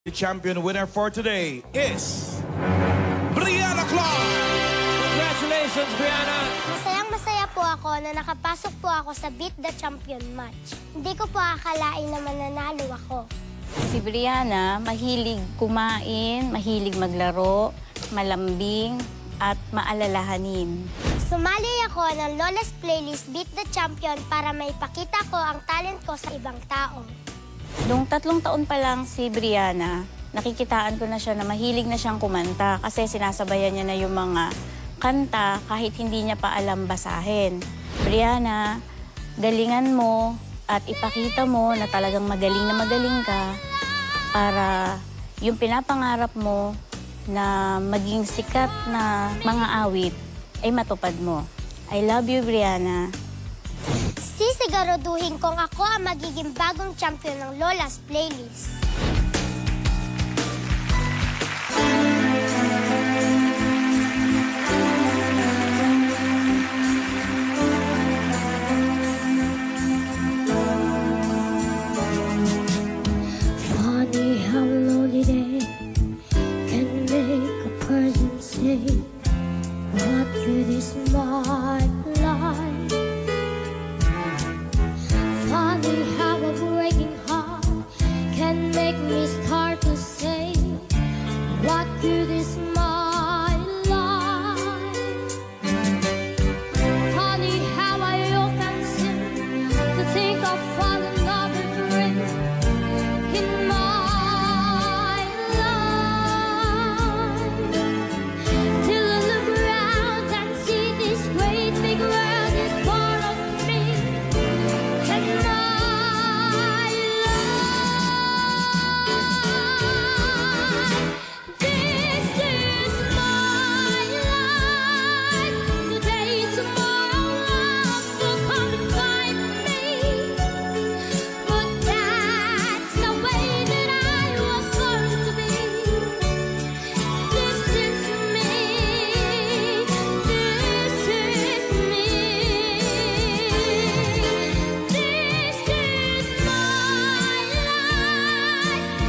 The champion winner for today is Brianna Clark! Congratulations, Brianna! Masayang-masaya po ako na nakapasok po ako sa Beat the Champion match. Hindi ko po akalain na mananalo ako. Si Brianna, mahilig kumain, mahilig maglaro, malambing, at maalalahanin. Sumali ako ng Lola's Playlist Beat the Champion para maipakita ko ang talent ko sa ibang tao. Noong 3 taon pa lang si Brianna, nakikitaan ko na siya na mahilig na siyang kumanta kasi sinasabayan niya na yung mga kanta kahit hindi niya pa alam basahin. Brianna, galingan mo at ipakita mo na talagang magaling ka para yung pinapangarap mo na maging sikat na mga awit ay matupad mo. I love you, Brianna. Sisiguraduhin kong ako ang magiging bagong champion ng Lola's Playlist. Funny how lonely day can make a person say, what good is my life? Funny how a breaking heart can make me start to say, what good is my life? Funny how I often seem to think of another dream in my life, till I look around and see this great big world is part of me and my life. This is my life. Today, tomorrow, love will come and find me. But that's the way that I was born to be. This is me. This is me. This is my life,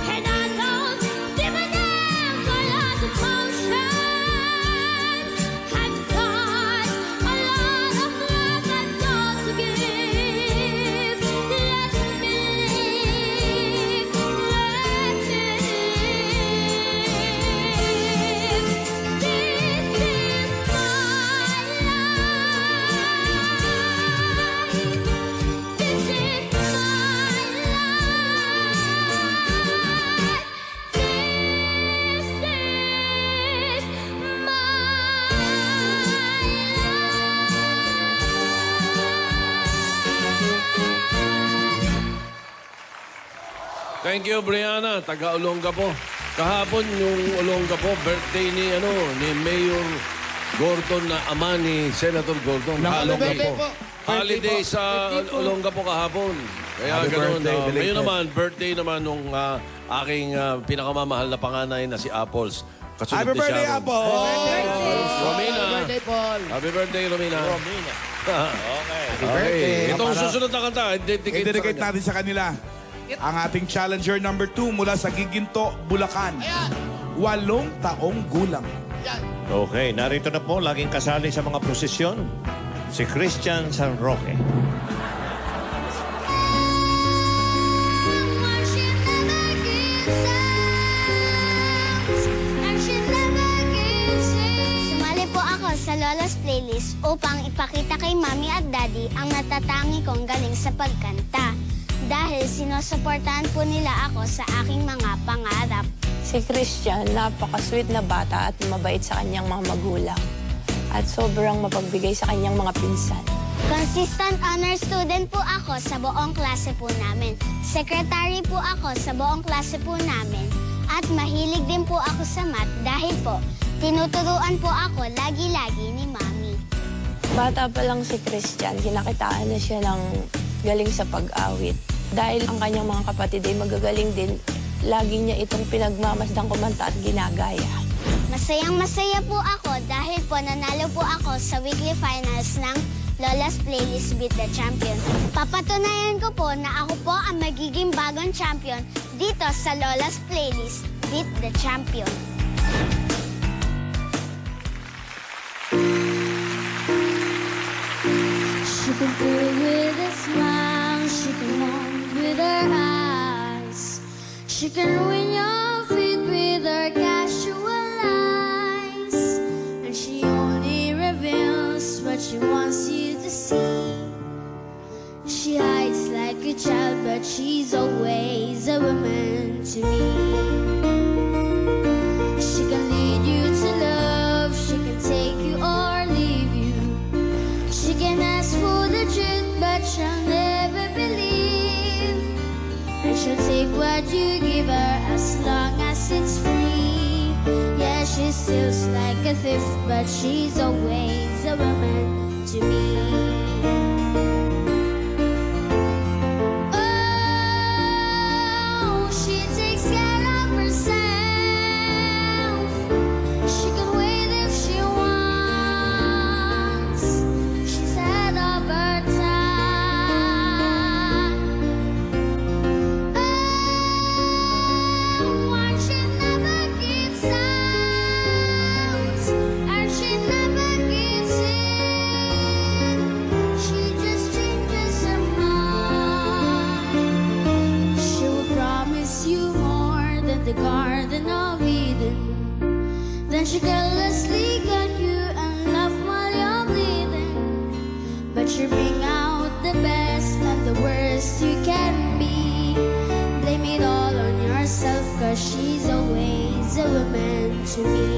and I don't give a damn for lots of emotions. I've got a lot of love I've got to give. Let me live, let me live. This is my life. This is my life. This is Thank you, Brianna. Taga Olongapo. Kahapon yung Olongapo, birthday ni Mayor Gordon na ama ni Senator Gordon. Ng Olongapo. Holiday sa Olongapo kahapon. Kaya Happy ganoon. birthday, belated. Ngayon naman, birthday naman nung aking pinakamamahal na panganay na si Apples. Kasunod Happy ni birthday, Sharon. Apple! Romina. Happy birthday, Paul. Happy birthday, Romina. birthday. Itong Para- susunod na kanta, dedicate I-dedicate sa kanya. natin sa kanila. Ang ating challenger number 2 mula sa Giginto, Bulacan. 8 taong gulang. Okay, narito na po, laging kasali sa mga prosesyon, si Christian San Roque. She never gives up, and she never gives in. Sumali po ako sa Lola's Playlist upang ipakita kay Mami at Daddy ang natatangi kong galing sa pagkanta. Dahil sinusuportahan po nila ako sa aking mga pangarap. Si Christian, napaka-sweet na bata at mabait sa kanyang mga magulang. At sobrang mapagbigay sa kanyang mga pinsan. Consistent honor student po ako sa buong klase po namin. Secretary po ako sa buong klase po namin. At mahilig din po ako sa math dahil po tinuturuan po ako lagi-lagi ni Mami. Bata pa lang si Christian, kinakitaan na siya ng galing sa pag-awit. Dahil ang kanyang mga kapatid ay magagaling din, lagi niya itong pinagmamasdang kumanta at ginagaya. Masayang-masaya po ako dahil po nanalo po ako sa weekly finals ng Lola's Playlist Beat the Champion. Papatunayan ko po na ako po ang magiging bagong champion dito sa Lola's Playlist. Beat the Champion. She can fool with a smile, she can moan with her eyes. She can ruin your feet with her casual lies. And she only reveals what she wants you to see. She hides like a child, but she's always a woman to me. She can lead you to love, she can take you or leave you. She can ask for the truth, but she'll never believe. And she'll take what you give her as long as it's free. Yeah, she steals like a thief, but she's always a woman to me. Oh, she takes care of herself. She can wait if she wants. She's ahead of her time. Oh, and she never gives out, and she never gives in. She just changes her mind. She will promise you more than the Garden of Eden. Then she carelessly got you and love while you're bleeding. But you bring out the best and the worst you can be. Blame it all on yourself, 'cause she's always a woman to me.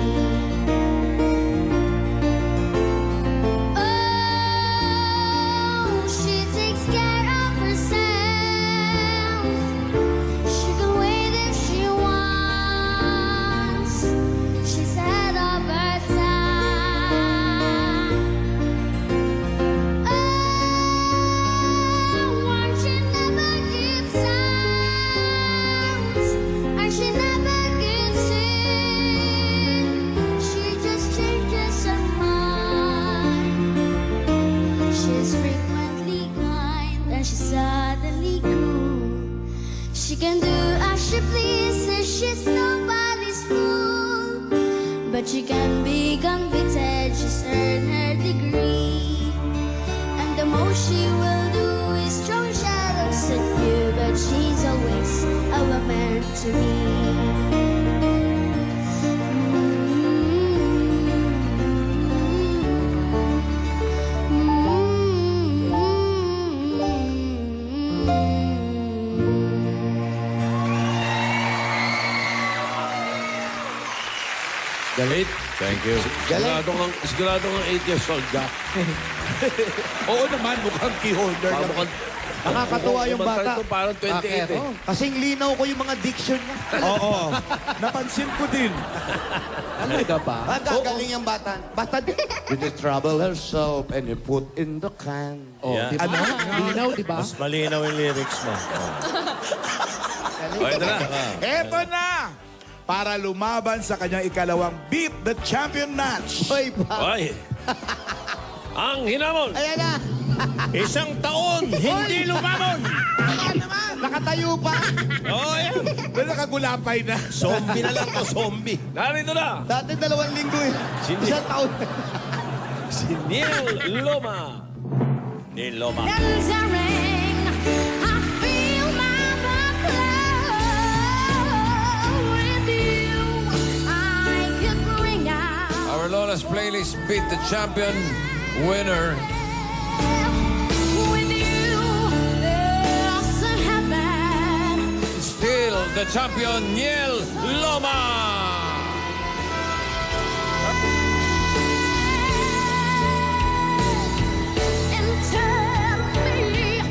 Oh, she takes care of herself. She can wait if she wants. She's ahead of her time. Oh, and she never gives out, and she never gives in. She just changes her mind. She's frequently kind, and she's suddenly cruel. She can do as she pleases, she's nobody's fool. But she can be convicted, she's earned her degree. And the most she will do is throw shadows at you, but she's always a woman to me. Galit. Thank you. Sigurado kang 8 years old ka. Oo naman, mukhang key holder lang. Mukhang Nakakatuwa yung bata. Ito parang 28 eh. Kasing linaw ko yung mga diction niya. Oo, napansin ko din. Talaga ba? Gagaling yung bata. Bata din. With the trouble soap and you put in the can. Oh, Yeah. di ba? Ano? Linaw, di ba? Mas malinaw yung lyrics mo. O, ito na. Eto na! Para lumaban sa kanyang ikalawang Beat the Champion match. Hoy, ba? Oy. Ang hinamon. Ayan na. Isang taon, hindi lumamon! Nakatayo pa. Oh, yan. Nakagulapay na. Zombie na lang to, zombie. Narito na. Dati 2 linggo eh. Isang taon. Si Neil Loma. Neil Loma. Bells are ring, I feel my blood flow. With you, I could bring out. Our Lola's Playlist Beat the Champion winner. With you, there's a heaven. Still the champion, Niel Loma. And tell me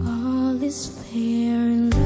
all is fair in love.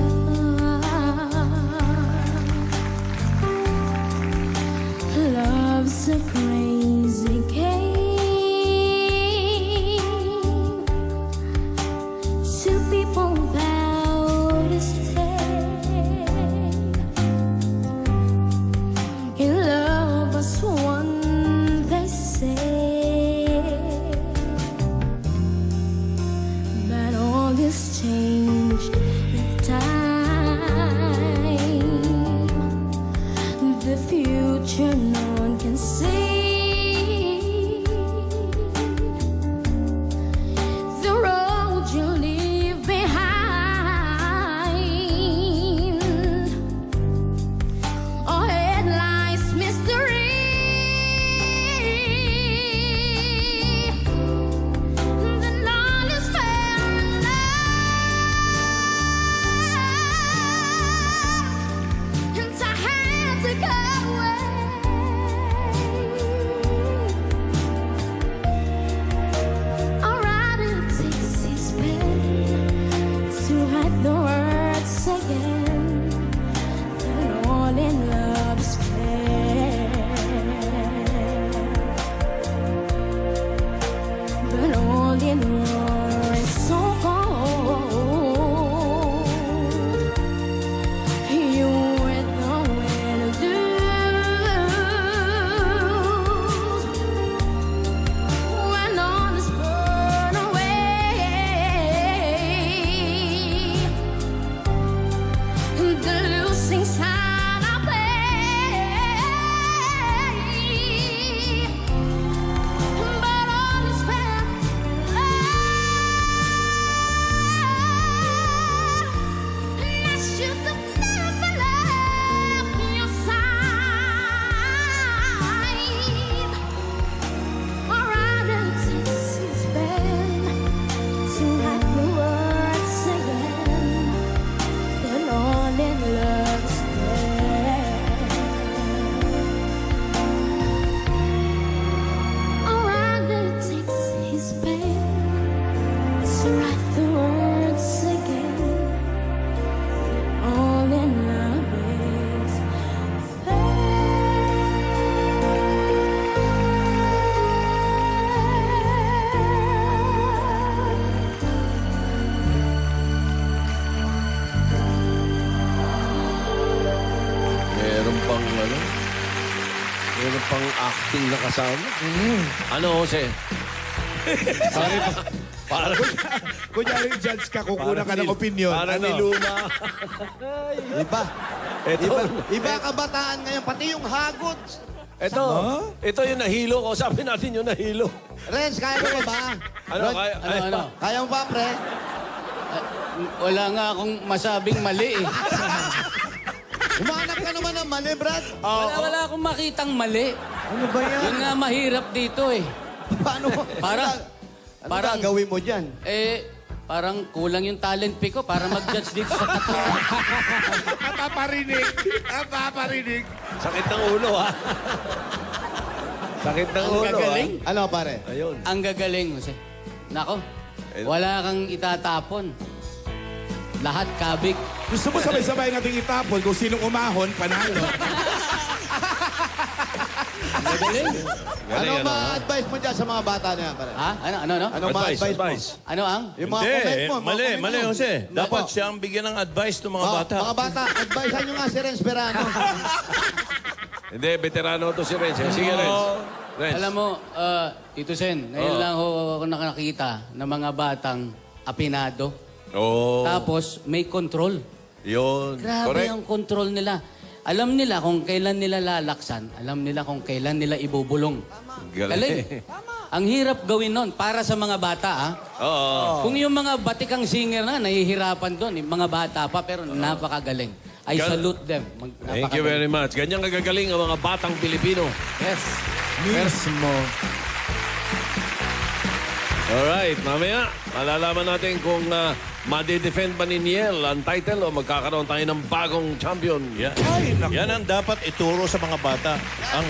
pang ano? Meron pang acting na kasama. Ano, Jose? Kunyari judge ka, kukunan ka ng opinion. Para Ano? niluma. Iba kabataan ngayon, pati yung hagod. Ito yung nahilo ko. Sabi natin yung nahilo. Renz, kaya mo ba? Ano, kaya? Kaya mo ba, pre? Wala nga akong masabing mali eh. Umanap ka naman ng mali, Brad. Wala akong makitang mali. Ano ba yan? Yun nga mahirap dito eh. Paano? Ano gagawin mo dyan? Parang kulang yung talent pick ko para mag-judge dito sa tattoo. Napaparinig. Sakit ng ulo, ha? Sakit ng Ang ulo, gagaling. Ano, pare? Ayun. Ang gagaling, Jose. Nako, wala kang itatapon. Lahat kabig. Gusto mo sabay-sabay nating itapon kung sinong umahon, panalo. Gagaling. Ano ma-advise mo dyan sa mga bata na yan, pare? Ha? Ano? Ano ma-advise mo? Ano ang? Yung mga comment mo. mga comment mo. Jose. Dapat Opo. siya ang bigyan ng advice ng mga Oh, bata. Mga bata, advisean nyo nga si Renz Berano. Hindi, veterano to si Renz. Sige, Renz. Renz. Alam mo, Tito Sen, ngayon lang ako nakakita ng mga batang apinado. Oo. Tapos may control. Yun. Grabe Correct. ang control nila. Alam nila kung kailan nila lalaksan. Alam nila kung kailan nila ibubulong. Galing. Ang hirap gawin nun para sa mga bata, ha? Oo. Kung yung mga batikang singer na, nahihirapan doon. Yung mga bata pa, pero napakagaling. I salute them. Thank you very much. Ganyan kagagaling ang mga batang Pilipino. Yes. Mismo. Alright, mamaya, malalaman natin kung madidefend ba ni Niel ang title o magkakaroon tayo ng bagong champion. Yan ang dapat ituro sa mga bata. Ang